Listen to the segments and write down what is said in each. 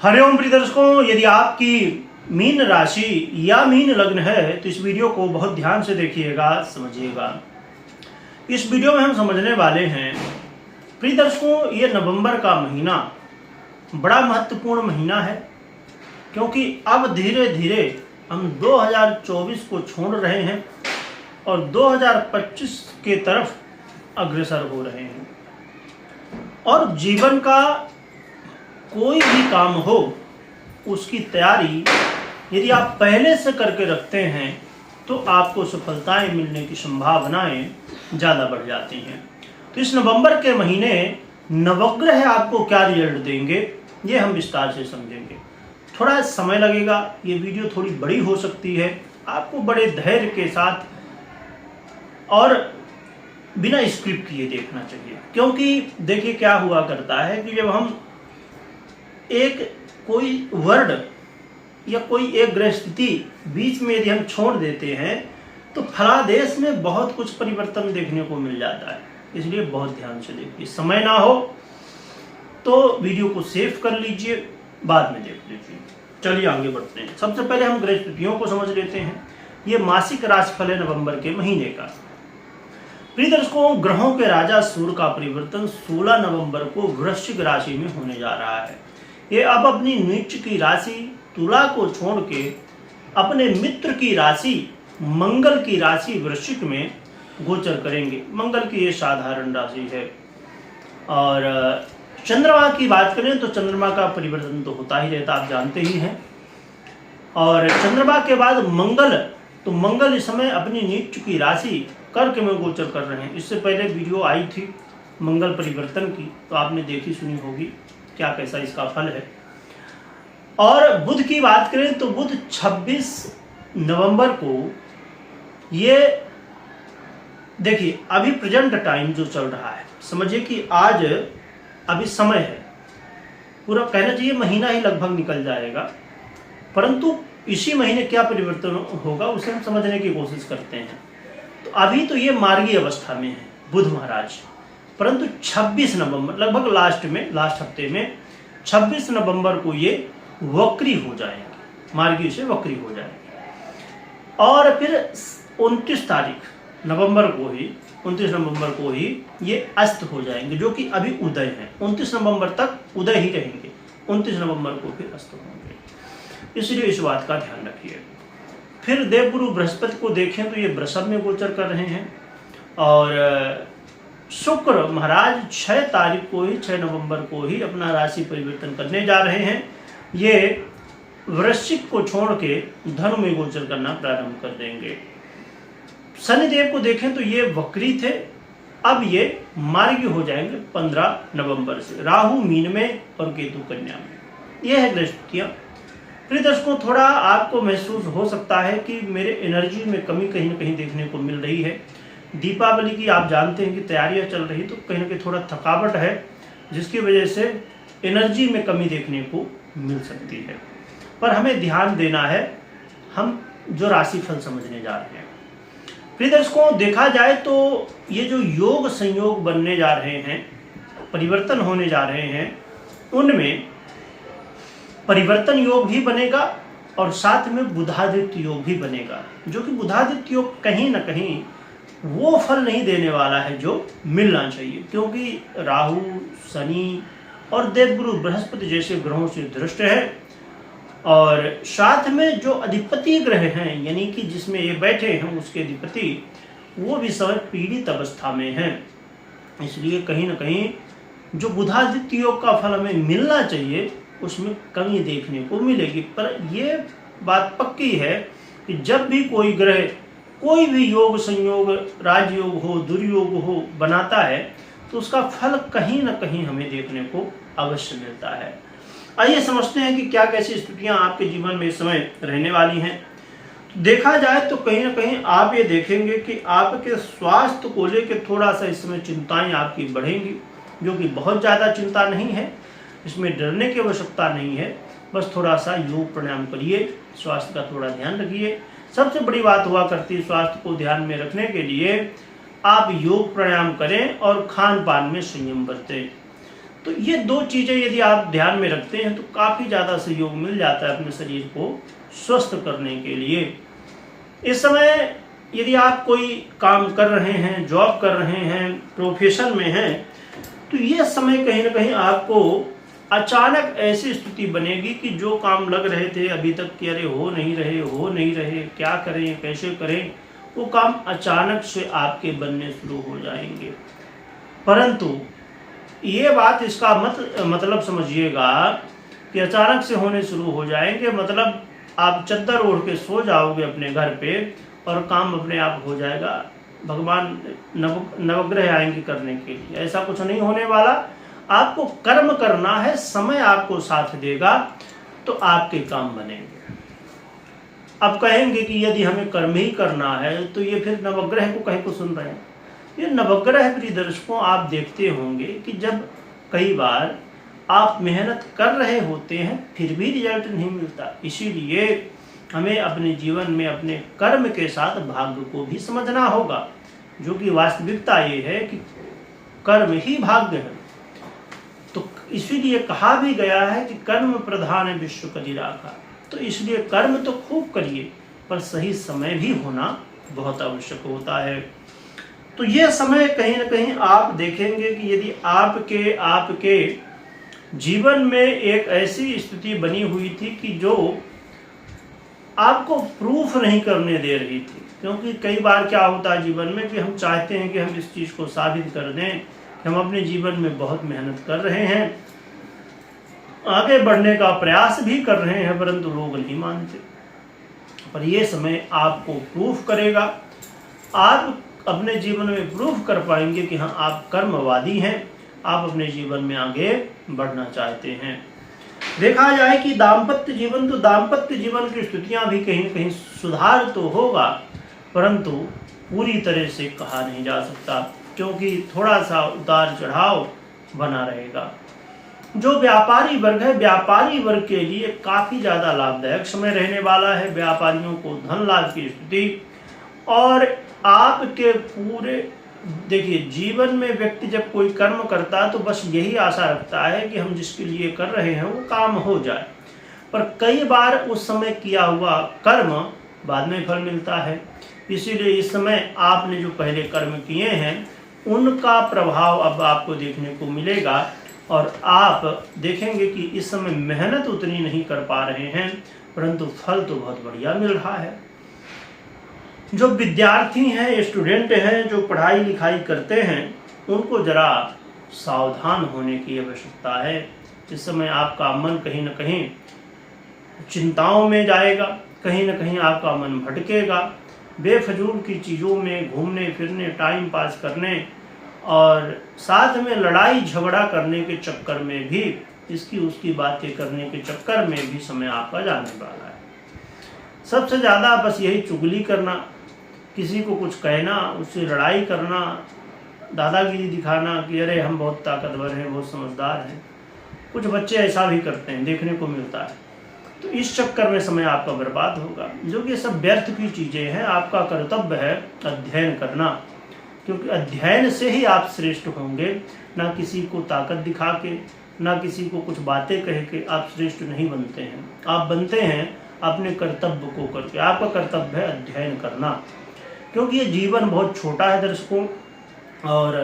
हरिओम प्रिय दर्शकों, यदि आपकी मीन राशि या मीन लग्न है तो इस वीडियो को बहुत ध्यान से देखिएगा, समझिएगा। इस वीडियो में हम समझने वाले हैं प्रिय दर्शकों, ये नवंबर का महीना बड़ा महत्वपूर्ण महीना है, क्योंकि अब धीरे धीरे हम 2024 को छोड़ रहे हैं और 2025 के तरफ अग्रसर हो रहे हैं। और जीवन का कोई भी काम हो, उसकी तैयारी यदि आप पहले से करके रखते हैं तो आपको सफलताएं मिलने की संभावनाएं ज़्यादा बढ़ जाती हैं। तो इस नवंबर के महीने नवग्रह आपको क्या रिजल्ट देंगे, ये हम विस्तार से समझेंगे। थोड़ा समय लगेगा, ये वीडियो थोड़ी बड़ी हो सकती है, आपको बड़े धैर्य के साथ और बिना स्क्रिप्ट किए देखना चाहिए। क्योंकि देखिए क्या हुआ करता है कि जब हम एक कोई वर्ड या कोई एक ग्रह स्थिति बीच में यदि हम छोड़ देते हैं तो फलादेश में बहुत कुछ परिवर्तन देखने को मिल जाता है। इसलिए बहुत ध्यान से देखिए, समय ना हो तो वीडियो को सेव कर लीजिए, बाद में देख लीजिए। चलिए आगे बढ़ते हैं। सबसे पहले हम ग्रह स्थितियों को समझ लेते हैं। ये मासिक राशिफल है नवंबर के महीने का। प्रिय दर्शकों, ग्रहों के राजा सूर्य का परिवर्तन 16 नवंबर को वृश्चिक राशि में होने जा रहा है। ये अब अपनी नीच की राशि तुला को छोड़ के अपने मित्र की राशि मंगल की राशि वृश्चिक में गोचर करेंगे। मंगल की ये साधारण राशि है। और चंद्रमा की बात करें तो चंद्रमा का परिवर्तन तो होता ही रहता, आप जानते ही हैं। और चंद्रमा के बाद मंगल, तो मंगल इस समय अपनी नीच की राशि कर्क में गोचर कर रहे हैं। इससे पहले वीडियो आई थी मंगल परिवर्तन की, तो आपने देखी सुनी होगी क्या कैसा इसका फल है। और बुध की बात करें तो बुध 26 नवंबर को, ये देखिए अभी प्रेजेंट टाइम जो चल रहा है, समझिए कि आज अभी समय है, पूरा कहना चाहिए महीना ही लगभग निकल जाएगा, परंतु इसी महीने क्या परिवर्तन होगा उसे हम समझने की कोशिश करते हैं। तो अभी तो ये मार्गी अवस्था में है बुध महाराज, परंतु 26 नवंबर लगभग लास्ट हफ्ते में 26 नवंबर को ये वक्री हो जाएंगे, मार्गी से वक्री हो जाएंगे। और फिर 29 नवंबर को ही ये अस्त हो जाएंगे, जो कि अभी उदय है। 29 नवंबर तक उदय ही रहेंगे, 29 नवंबर को फिर अस्त होंगे। इसलिए इस बात का ध्यान रखिए। फिर देवगुरु बृहस्पति को देखें तो ये वृषभ में गोचर कर रहे हैं। और शुक्र महाराज 6 नवंबर को ही अपना राशि परिवर्तन करने जा रहे हैं। ये वृश्चिक को छोड़ के धनु में गोचर करना प्रारंभ कर देंगे। शनिदेव को देखें तो ये वक्री थे, अब ये मार्गी हो जाएंगे 15 नवंबर से। राहु मीन में और केतु कन्या में। यह है ग्रह स्थितियां। प्रिय दर्शकों, थोड़ा आपको महसूस हो सकता है कि मेरे एनर्जी में कमी कहीं ना कहीं देखने को मिल रही है। दीपावली की आप जानते हैं कि तैयारियां चल रही, तो कहीं ना कहीं थोड़ा थकावट है, जिसकी वजह से एनर्जी में कमी देखने को मिल सकती है। पर हमें ध्यान देना है, हम जो राशिफल समझने जा रहे हैं। प्रिय दर्शकों, देखा जाए तो ये जो योग संयोग बनने जा रहे हैं, परिवर्तन होने जा रहे हैं, उनमें परिवर्तन योग भी बनेगा और साथ में बुधादित्य योग भी बनेगा, जो कि बुधादित्य योग कहीं ना कहीं वो फल नहीं देने वाला है जो मिलना चाहिए, क्योंकि राहु, शनि और देवगुरु बृहस्पति जैसे ग्रहों से दृष्ट है। और साथ में जो अधिपति ग्रह हैं, यानी कि जिसमें ये बैठे हैं उसके अधिपति, वो भी समय पीड़ित अवस्था में हैं। इसलिए कहीं ना कहीं जो बुधादित्य योग का फल हमें मिलना चाहिए उसमें कमी देखने को मिलेगी। पर यह बात पक्की है कि जब भी कोई ग्रह कोई भी योग संयोग, राजयोग हो, दुर्योग हो बनाता है, तो उसका फल कहीं ना कहीं हमें देखने को अवश्य मिलता है। आइए समझते हैं कि क्या कैसी स्थितियां आपके जीवन में इस समय रहने वाली हैं। देखा जाए तो कहीं ना कहीं आप ये देखेंगे कि आपके स्वास्थ्य को लेकर थोड़ा सा इस समय चिंताएं आपकी बढ़ेंगी, जो कि बहुत ज़्यादा चिंता नहीं है, इसमें डरने की आवश्यकता नहीं है। बस थोड़ा सा योग प्राणायाम करिए, स्वास्थ्य का थोड़ा ध्यान रखिए। सबसे बड़ी बात हुआ करती है स्वास्थ्य को ध्यान में रखने के लिए आप योग प्राणायाम करें और खान पान में संयम बरतें। तो ये दो चीज़ें यदि आप ध्यान में रखते हैं तो काफ़ी ज़्यादा सहयोग मिल जाता है अपने शरीर को स्वस्थ करने के लिए। इस समय यदि आप कोई काम कर रहे हैं, जॉब कर रहे हैं, प्रोफेशन में हैं, तो ये समय कहीं ना कहीं आपको अचानक ऐसी स्थिति बनेगी कि जो काम लग रहे थे अभी तक कि अरे हो नहीं रहे, क्या करें, कैसे करें, वो काम अचानक से आपके बनने शुरू हो जाएंगे। परंतु ये बात, इसका मतलब समझिएगा कि अचानक से होने शुरू हो जाएंगे, मतलब आप चद्दर ओढ़ के सो जाओगे अपने घर पे और काम अपने आप हो जाएगा। भगवान नवग्रह आएंगे करने के लिए, ऐसा कुछ नहीं होने वाला। आपको कर्म करना है, समय आपको साथ देगा तो आपके काम बनेंगे। अब कहेंगे कि यदि हमें कर्म ही करना है तो ये फिर नवग्रह को कहीं को सुन रहे हैं। ये नवग्रह प्रिय दर्शकों, आप देखते होंगे कि जब कई बार आप मेहनत कर रहे होते हैं फिर भी रिजल्ट नहीं मिलता। इसीलिए हमें अपने जीवन में अपने कर्म के साथ भाग्य को भी समझना होगा, जो कि वास्तविकता ये है कि कर्म ही भाग्य है। तो इसीलिए कहा भी गया है कि कर्म प्रधान विश्व करी राखा। तो इसलिए कर्म तो खूब करिए, पर सही समय भी होना बहुत आवश्यक होता है। तो यह समय कहीं ना कहीं आप देखेंगे कि यदि आपके जीवन में एक ऐसी स्थिति बनी हुई थी कि जो आपको प्रूफ नहीं करने दे रही थी। क्योंकि कई बार क्या होता है जीवन में कि हम चाहते हैं कि हम इस चीज़ को साबित कर दें कि हम अपने जीवन में बहुत मेहनत कर रहे हैं, आगे बढ़ने का प्रयास भी कर रहे हैं, परंतु लोग नहीं मानते। पर यह समय आपको प्रूफ करेगा। आप अपने जीवन में प्रूफ कर पाएंगे कि हाँ, आप कर्मवादी हैं, आप अपने जीवन में आगे बढ़ना चाहते हैं। देखा जाए कि दाम्पत्य जीवन की स्थितियां भी कहीं न कहीं सुधार तो होगा, परंतु पूरी तरह से कहा नहीं जा सकता, क्योंकि थोड़ा सा उतार चढ़ाव बना रहेगा। जो व्यापारी वर्ग है, व्यापारी वर्ग के लिए काफ़ी ज़्यादा लाभदायक समय रहने वाला है। व्यापारियों को धन लाभ की स्थिति, और आपके पूरे देखिए जीवन में व्यक्ति जब कोई कर्म करता है तो बस यही आशा रखता है कि हम जिसके लिए कर रहे हैं वो काम हो जाए, पर कई बार उस समय किया हुआ कर्म बाद में फल मिलता है। इसीलिए इस समय आपने जो पहले कर्म किए हैं उनका प्रभाव अब आपको देखने को मिलेगा, और आप देखेंगे कि इस समय मेहनत उतनी नहीं कर पा रहे हैं, परंतु फल तो बहुत बढ़िया मिल रहा है। जो विद्यार्थी हैं, स्टूडेंट हैं, जो पढ़ाई लिखाई करते हैं, उनको जरा सावधान होने की आवश्यकता है। इस समय आपका मन कहीं न कहीं चिंताओं में जाएगा, कहीं न कहीं आपका मन भटकेगा, बेफजूल की चीज़ों में घूमने फिरने, टाइम पास करने और साथ में लड़ाई झगड़ा करने के चक्कर में भी, इसकी उसकी बातें करने के चक्कर में भी समय आपका जाने वाला है। सबसे ज़्यादा बस यही चुगली करना, किसी को कुछ कहना, उससे लड़ाई करना, दादागिरी दिखाना कि अरे हम बहुत ताकतवर हैं, बहुत समझदार हैं। कुछ बच्चे ऐसा भी करते हैं, देखने को मिलता है। तो इस चक्कर में समय आपका बर्बाद होगा, जो कि सब व्यर्थ की चीज़ें हैं। आपका कर्तव्य है अध्ययन करना, क्योंकि अध्ययन से ही आप श्रेष्ठ होंगे। ना किसी को ताकत दिखा के, ना किसी को कुछ बातें कह के आप श्रेष्ठ नहीं बनते हैं। आप बनते हैं अपने कर्तव्य को करके। आपका कर्तव्य है अध्ययन करना, क्योंकि ये जीवन बहुत छोटा है दर्शकों, और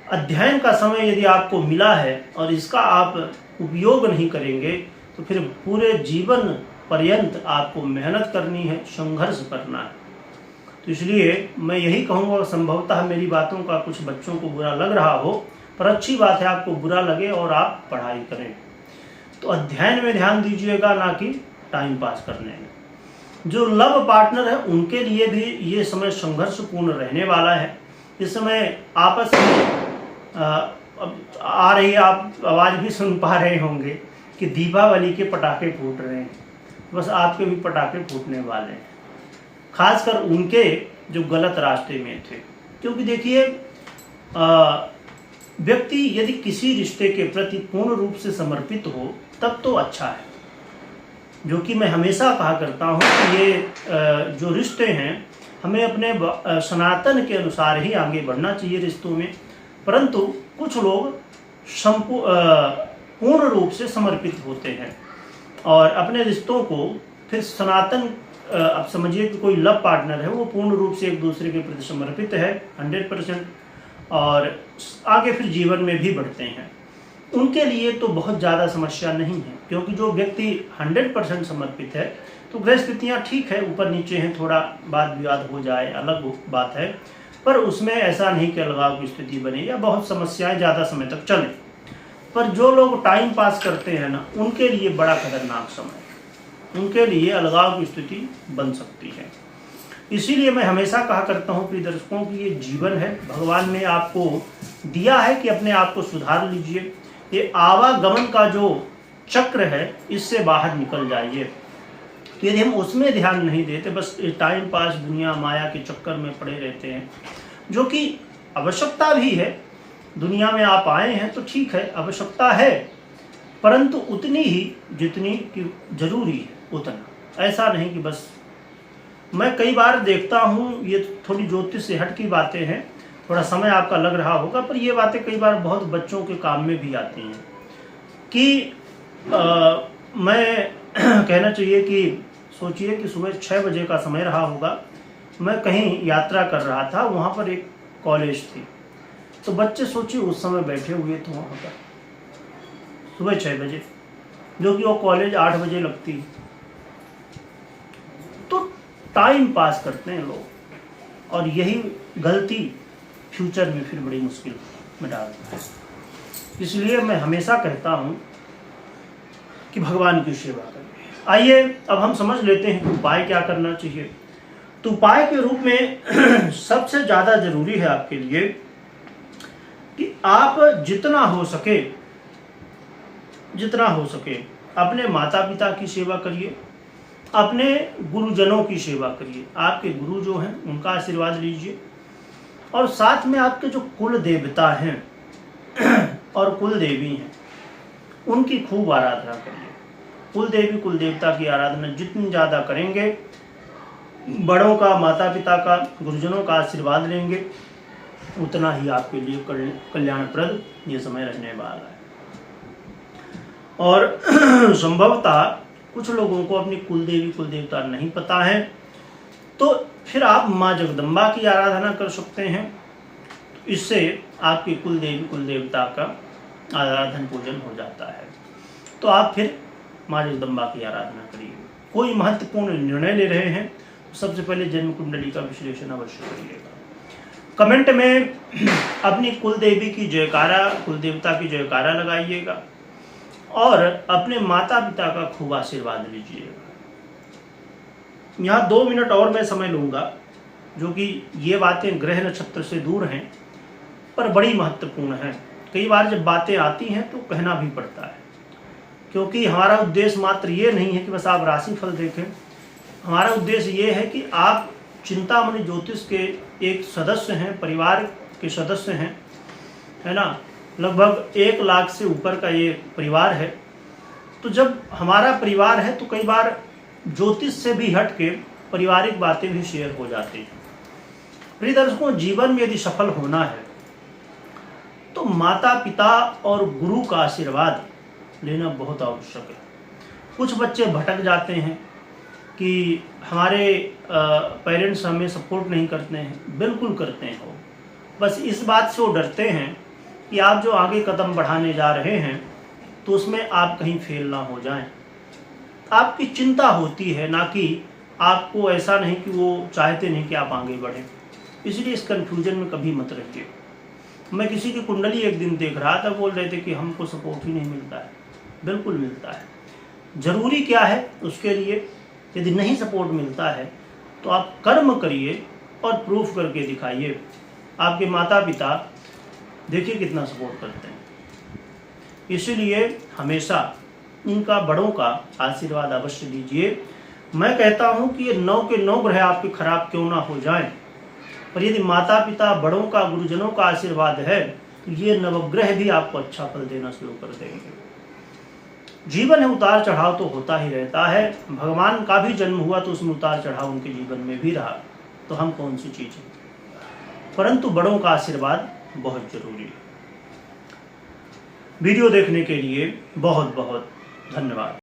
अध्ययन का समय यदि आपको मिला है और इसका आप उपयोग नहीं करेंगे तो फिर पूरे जीवन पर्यंत आपको मेहनत करनी है, संघर्ष करना है। तो इसलिए मैं यही कहूँगा, संभवतः मेरी बातों का कुछ बच्चों को बुरा लग रहा हो, पर अच्छी बात है आपको बुरा लगे और आप पढ़ाई करें। तो अध्ययन में ध्यान दीजिएगा, ना कि टाइम पास करने में। जो लव पार्टनर है उनके लिए भी ये समय संघर्षपूर्ण रहने वाला है। इस समय आपस में आ रही, आप आवाज़ भी सुन पा रहे होंगे कि दीपावली के पटाखे फूट रहे हैं। बस आपके भी पटाखे फूटने वाले हैं, खासकर उनके जो गलत रास्ते में थे। क्योंकि देखिए व्यक्ति यदि किसी रिश्ते के प्रति पूर्ण रूप से समर्पित हो तब तो अच्छा है, जो कि मैं हमेशा कहा करता हूँ कि ये जो रिश्ते हैं हमें अपने सनातन के अनुसार ही आगे बढ़ना चाहिए रिश्तों में। परंतु कुछ लोग पूर्ण रूप से समर्पित होते हैं और अपने रिश्तों को फिर सनातन, अब समझिए कि कोई लव पार्टनर है वो पूर्ण रूप से एक दूसरे के प्रति समर्पित है 100%, और आगे फिर जीवन में भी बढ़ते हैं। उनके लिए तो बहुत ज़्यादा समस्या नहीं है, क्योंकि जो व्यक्ति 100% समर्पित है तो ग्रह स्थितियाँ ठीक है, ऊपर नीचे हैं, थोड़ा वाद विवाद हो जाए अलग बात है, पर उसमें ऐसा नहीं कि अलगाव की स्थिति बने या बहुत समस्याएं ज़्यादा समय तक चले। पर जो लोग टाइम पास करते हैं ना, उनके लिए बड़ा खतरनाक समय है, उनके लिए अलगाव की स्थिति बन सकती है। इसीलिए मैं हमेशा कहा करता हूँ प्रिय दर्शकों कि ये जीवन है, भगवान ने आपको दिया है कि अपने आप को सुधार लीजिए। ये आवागमन का जो चक्र है इससे बाहर निकल जाइए। तो यदि हम उसमें ध्यान नहीं देते, बस टाइम पास दुनिया माया के चक्कर में पड़े रहते हैं, जो कि आवश्यकता भी है, दुनिया में आप आए हैं तो ठीक है, आवश्यकता है, परंतु उतनी ही जितनी कि जरूरी है उतना। ऐसा नहीं कि बस, मैं कई बार देखता हूँ, ये थोड़ी ज्योतिष से हट की बातें हैं, थोड़ा समय आपका लग रहा होगा, पर ये बातें कई बार बहुत बच्चों के काम में भी आती हैं कि मैं कहना चाहिए कि सोचिए कि सुबह 6 बजे का समय रहा होगा, मैं कहीं यात्रा कर रहा था, वहाँ पर एक कॉलेज थी, तो बच्चे सोचिए उस समय बैठे हुए थे वहाँ पर सुबह 6 बजे, जो कि वो कॉलेज 8 बजे लगती है। तो टाइम पास करते हैं लोग, और यही गलती फ्यूचर में फिर बड़ी मुश्किल में डालता है। इसलिए मैं हमेशा कहता हूँ कि भगवान की सेवा करें। आइए अब हम समझ लेते हैं कि उपाय क्या करना चाहिए। तो उपाय के रूप में सबसे ज़्यादा जरूरी है आपके लिए कि आप जितना हो सके अपने माता पिता की सेवा करिए, अपने गुरुजनों की सेवा करिए, आपके गुरु जो हैं उनका आशीर्वाद लीजिए, और साथ में आपके जो कुल देवता हैं और कुल देवी हैं उनकी खूब आराधना करिए। कुल देवी कुल देवता की आराधना जितनी ज़्यादा करेंगे, बड़ों का, माता पिता का, गुरुजनों का आशीर्वाद लेंगे, उतना ही आपके लिए कल्याणप्रद ये समय रहने वाला है। और संभवतः कुछ लोगों को अपनी कुल देवी कुल देवता नहीं पता है, तो फिर आप माँ जगदम्बा की आराधना कर सकते हैं। इससे आपकी कुल देवी कुल देवता का आराधन पूजन हो जाता है। तो आप फिर माँ जगदम्बा की आराधना करिए। कोई महत्वपूर्ण निर्णय ले रहे हैं तो सबसे पहले जन्म कुंडली का विश्लेषण अवश्य करिएगा। कमेंट में अपनी कुल देवी की जयकारा, कुल देवता की जयकारा लगाइएगा, और अपने माता पिता का खूब आशीर्वाद लीजिएगा। यहाँ 2 मिनट और मैं समय लूँगा, जो कि ये बातें ग्रह नक्षत्र से दूर हैं पर बड़ी महत्वपूर्ण हैं। कई बार जब बातें आती हैं तो कहना भी पड़ता है, क्योंकि हमारा उद्देश्य मात्र ये नहीं है कि बस आप राशिफल देखें। हमारा उद्देश्य ये है कि आप चिंतामणि ज्योतिष के एक सदस्य हैं, परिवार के सदस्य हैं, है ना। लगभग 1 लाख से ऊपर का ये परिवार है। तो जब हमारा परिवार है तो कई बार ज्योतिष से भी हट के पारिवारिक बातें भी शेयर हो जाती हैं। प्रिय दर्शकों, जीवन में यदि सफल होना है तो माता पिता और गुरु का आशीर्वाद लेना बहुत आवश्यक है। कुछ बच्चे भटक जाते हैं कि हमारे पेरेंट्स हमें सपोर्ट नहीं करते हैं। बिल्कुल करते हैं वो, बस इस बात से वो डरते हैं कि आप जो आगे कदम बढ़ाने जा रहे हैं तो उसमें आप कहीं फेल ना हो जाएं। आपकी चिंता होती है, ना कि आपको ऐसा नहीं कि वो चाहते नहीं कि आप आगे बढ़ें। इसलिए इस कन्फ्यूजन में कभी मत रहिए। मैं किसी की कुंडली एक दिन देख रहा था, बोल रहे थे कि हमको सपोर्ट ही नहीं मिलता है। बिल्कुल मिलता है। जरूरी क्या है उसके लिए, यदि नहीं सपोर्ट मिलता है तो आप कर्म करिए और प्रूफ करके दिखाइए। आपके माता पिता देखिए कितना सपोर्ट करते हैं। इसीलिए हमेशा इनका, बड़ों का आशीर्वाद अवश्य लीजिए। मैं कहता हूं कि ये 9 के 9 ग्रह आपके खराब क्यों ना हो जाएं, पर यदि माता पिता, बड़ों का, गुरुजनों का आशीर्वाद है तो ये नवग्रह भी आपको अच्छा फल देना शुरू कर देंगे। जीवन है, उतार चढ़ाव तो होता ही रहता है। भगवान का भी जन्म हुआ तो उसमें उतार चढ़ाव उनके जीवन में भी रहा, तो हम कौन सी चीज है। परंतु बड़ों का आशीर्वाद बहुत जरूरी है। वीडियो देखने के लिए बहुत बहुत धन्यवाद।